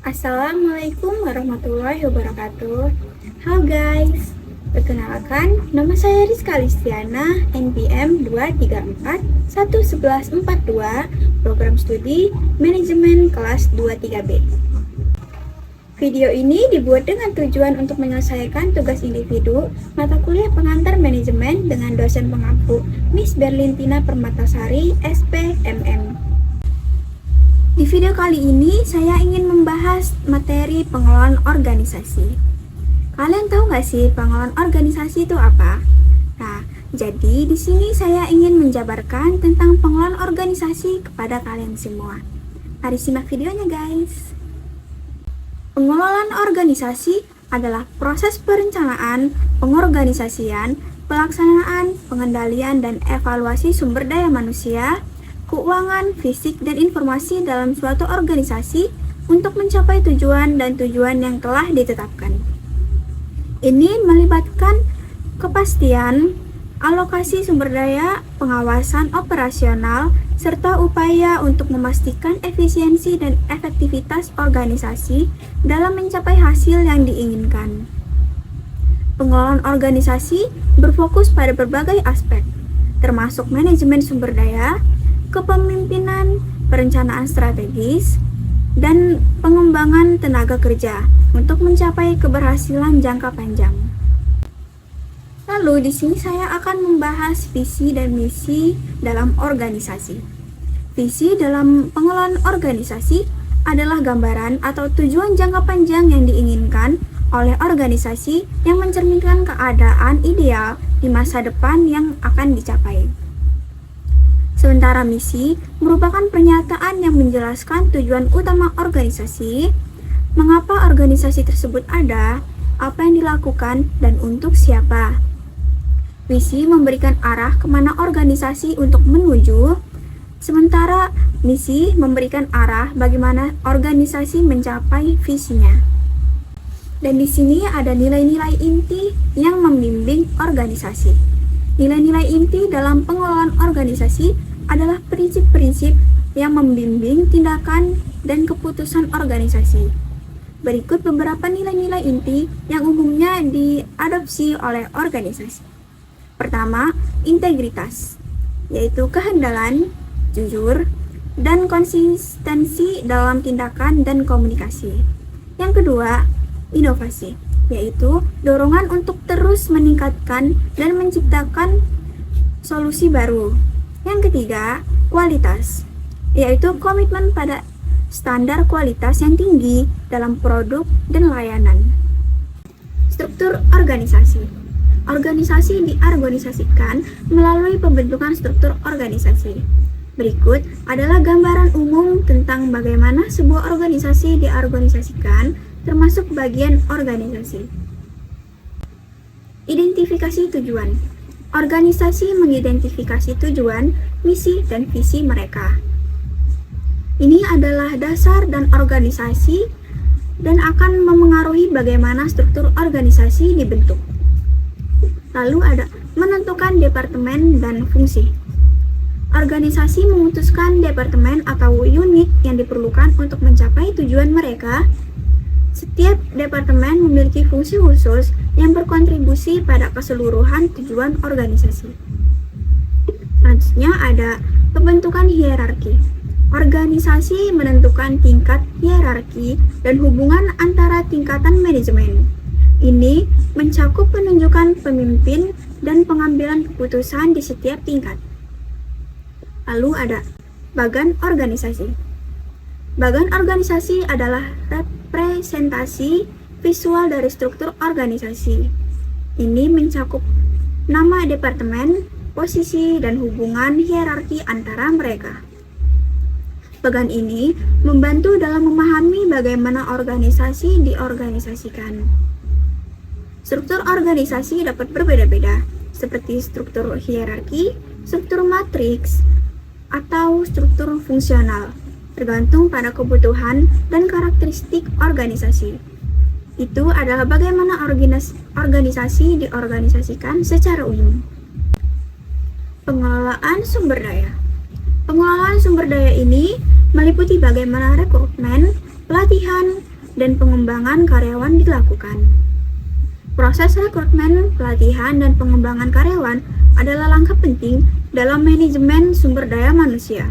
Assalamualaikum warahmatullahi wabarakatuh. Halo guys, perkenalkan nama saya Rizka Listiana, NPM 2341142, program studi manajemen kelas 23B. Video ini dibuat dengan tujuan untuk menyelesaikan tugas individu mata kuliah pengantar manajemen dengan dosen pengampu Miss Berlintina Permatasari, SPMM. Di video kali ini, saya ingin membahas materi pengelolaan organisasi. Kalian tahu nggak sih pengelolaan organisasi itu apa? Nah, jadi di sini saya ingin menjabarkan tentang pengelolaan organisasi kepada kalian semua. Mari simak videonya guys. Pengelolaan organisasi adalah proses perencanaan, pengorganisasian, pelaksanaan, pengendalian, dan evaluasi sumber daya manusia, keuangan, fisik, dan informasi dalam suatu organisasi untuk mencapai tujuan dan tujuan yang telah ditetapkan. Ini melibatkan kepastian, alokasi sumber daya, pengawasan operasional, serta upaya untuk memastikan efisiensi dan efektivitas organisasi dalam mencapai hasil yang diinginkan. Pengelolaan organisasi berfokus pada berbagai aspek, termasuk manajemen sumber daya, kepemimpinan, perencanaan strategis, dan pengembangan tenaga kerja untuk mencapai keberhasilan jangka panjang. Lalu di sini saya akan membahas visi dan misi dalam organisasi. Visi dalam pengelolaan organisasi adalah gambaran atau tujuan jangka panjang yang diinginkan oleh organisasi yang mencerminkan keadaan ideal di masa depan yang akan dicapai. Sementara misi merupakan pernyataan yang menjelaskan tujuan utama organisasi, mengapa organisasi tersebut ada, apa yang dilakukan, dan untuk siapa. Visi memberikan arah kemana organisasi untuk menuju, sementara misi memberikan arah bagaimana organisasi mencapai visinya. Dan di sini ada nilai-nilai inti yang membimbing organisasi. Nilai-nilai inti dalam pengelolaan organisasi adalah prinsip-prinsip yang membimbing tindakan dan keputusan organisasi. Berikut beberapa nilai-nilai inti yang umumnya diadopsi oleh organisasi. Pertama, integritas, yaitu kehandalan, jujur, dan konsistensi dalam tindakan dan komunikasi. Yang kedua, inovasi, yaitu dorongan untuk terus meningkatkan dan menciptakan solusi baru. Yang ketiga, kualitas, yaitu komitmen pada standar kualitas yang tinggi dalam produk dan layanan. Struktur organisasi. Organisasi diorganisasikan melalui pembentukan struktur organisasi. Berikut adalah gambaran umum tentang bagaimana sebuah organisasi diorganisasikan, termasuk bagian organisasi. Identifikasi tujuan. Organisasi mengidentifikasi tujuan, misi, dan visi mereka. Ini adalah dasar dan organisasi dan akan memengaruhi bagaimana struktur organisasi dibentuk. Lalu ada menentukan departemen dan fungsi. Organisasi memutuskan departemen atau unit yang diperlukan untuk mencapai tujuan mereka. Setiap departemen memiliki fungsi khusus yang berkontribusi pada keseluruhan tujuan organisasi. Selanjutnya ada pembentukan hierarki. Organisasi menentukan tingkat hierarki dan hubungan antara tingkatan manajemen. Ini mencakup penunjukan pemimpin dan pengambilan keputusan di setiap tingkat. Lalu ada bagan organisasi. Bagan organisasi adalah representasi visual dari struktur organisasi. Ini mencakup nama departemen, posisi, dan hubungan hierarki antara mereka. Bagan ini membantu dalam memahami bagaimana organisasi diorganisasikan. Struktur organisasi dapat berbeda-beda, seperti struktur hierarki, struktur matriks, atau struktur fungsional, tergantung pada kebutuhan dan karakteristik organisasi. itu adalah bagaimana organisasi diorganisasikan secara umum. Pengelolaan sumber daya. Pengelolaan sumber daya ini meliputi bagaimana rekrutmen, pelatihan, dan pengembangan karyawan dilakukan. Proses rekrutmen, pelatihan, dan pengembangan karyawan adalah langkah penting dalam manajemen sumber daya manusia.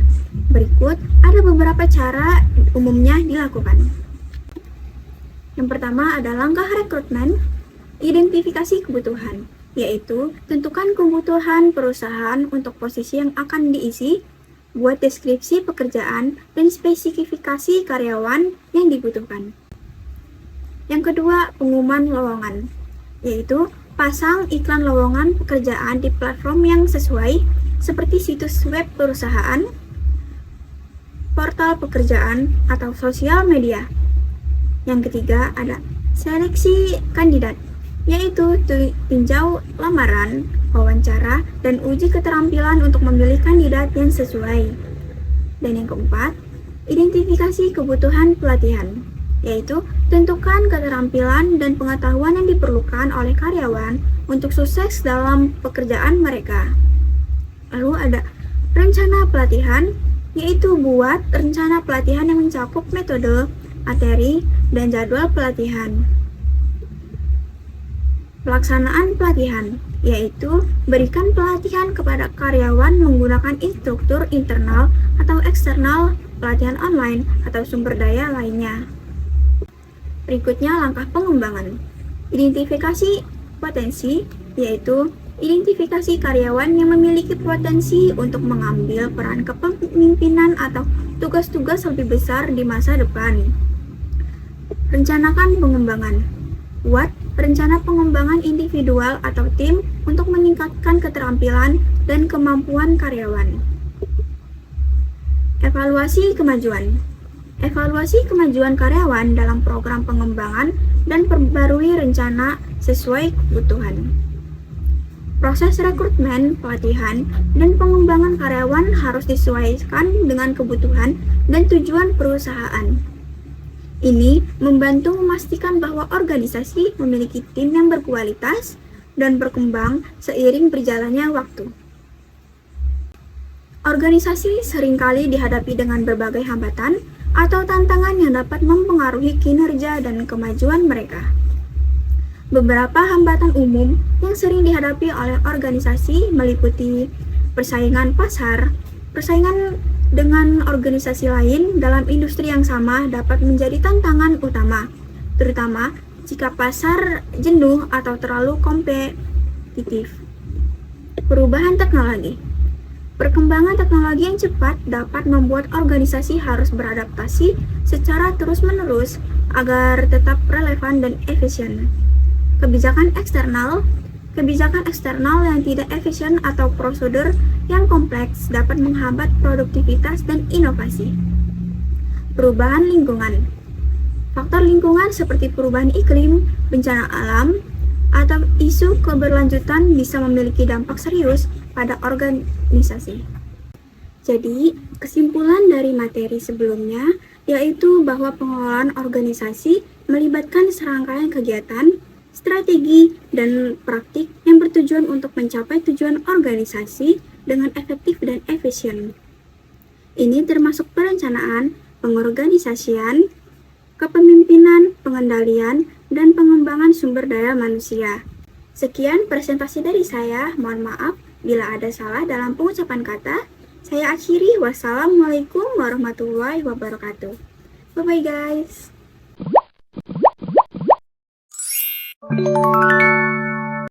Berikut ada beberapa cara umumnya dilakukan. Yang pertama ada langkah rekrutmen, identifikasi kebutuhan, yaitu tentukan kebutuhan perusahaan untuk posisi yang akan diisi, buat deskripsi pekerjaan, dan spesifikasi karyawan yang dibutuhkan. Yang kedua, pengumuman lowongan, yaitu pasang iklan lowongan pekerjaan di platform yang sesuai, seperti situs web perusahaan, portal pekerjaan, atau sosial media. Yang ketiga ada seleksi kandidat, yaitu tinjau lamaran, wawancara, dan uji keterampilan untuk memilih kandidat yang sesuai. Dan yang keempat, identifikasi kebutuhan pelatihan, yaitu tentukan keterampilan dan pengetahuan yang diperlukan oleh karyawan untuk sukses dalam pekerjaan mereka. Lalu ada rencana pelatihan, yaitu buat rencana pelatihan yang mencakup metode, materi, dan jadwal pelatihan. Pelaksanaan pelatihan, yaitu berikan pelatihan kepada karyawan menggunakan instruktur internal atau eksternal, pelatihan online, atau sumber daya lainnya. Berikutnya langkah pengembangan. Identifikasi potensi, yaitu identifikasi karyawan yang memiliki potensi untuk mengambil peran kepemimpinan atau tugas-tugas lebih besar di masa depan. Rencanakan pengembangan. Buat rencana pengembangan individual atau tim untuk meningkatkan keterampilan dan kemampuan karyawan. Evaluasi kemajuan. Evaluasi kemajuan karyawan dalam program pengembangan dan perbarui rencana sesuai kebutuhan. Proses rekrutmen, pelatihan, dan pengembangan karyawan harus disesuaikan dengan kebutuhan dan tujuan perusahaan. Ini membantu memastikan bahwa organisasi memiliki tim yang berkualitas dan berkembang seiring berjalannya waktu. Organisasi seringkali dihadapi dengan berbagai hambatan atau tantangan yang dapat mempengaruhi kinerja dan kemajuan mereka. Beberapa hambatan umum yang sering dihadapi oleh organisasi meliputi persaingan pasar. Persaingan dengan organisasi lain dalam industri yang sama dapat menjadi tantangan utama, terutama jika pasar jenuh atau terlalu kompetitif. Perubahan teknologi. Perkembangan teknologi yang cepat dapat membuat organisasi harus beradaptasi secara terus-menerus agar tetap relevan dan efisien. Kebijakan eksternal yang tidak efisien atau prosedur yang kompleks dapat menghambat produktivitas dan inovasi. Perubahan lingkungan. Faktor lingkungan seperti perubahan iklim, bencana alam, atau isu keberlanjutan bisa memiliki dampak serius pada organisasi. Jadi, kesimpulan dari materi sebelumnya yaitu bahwa pengelolaan organisasi melibatkan serangkaian kegiatan, strategi, dan praktik yang bertujuan untuk mencapai tujuan organisasi dengan efektif dan efisien. Ini termasuk perencanaan, pengorganisasian, kepemimpinan, pengendalian, dan pengembangan sumber daya manusia. Sekian presentasi dari saya, mohon maaf bila ada salah dalam pengucapan kata. Saya akhiri, wassalamualaikum warahmatullahi wabarakatuh. Bye-bye guys.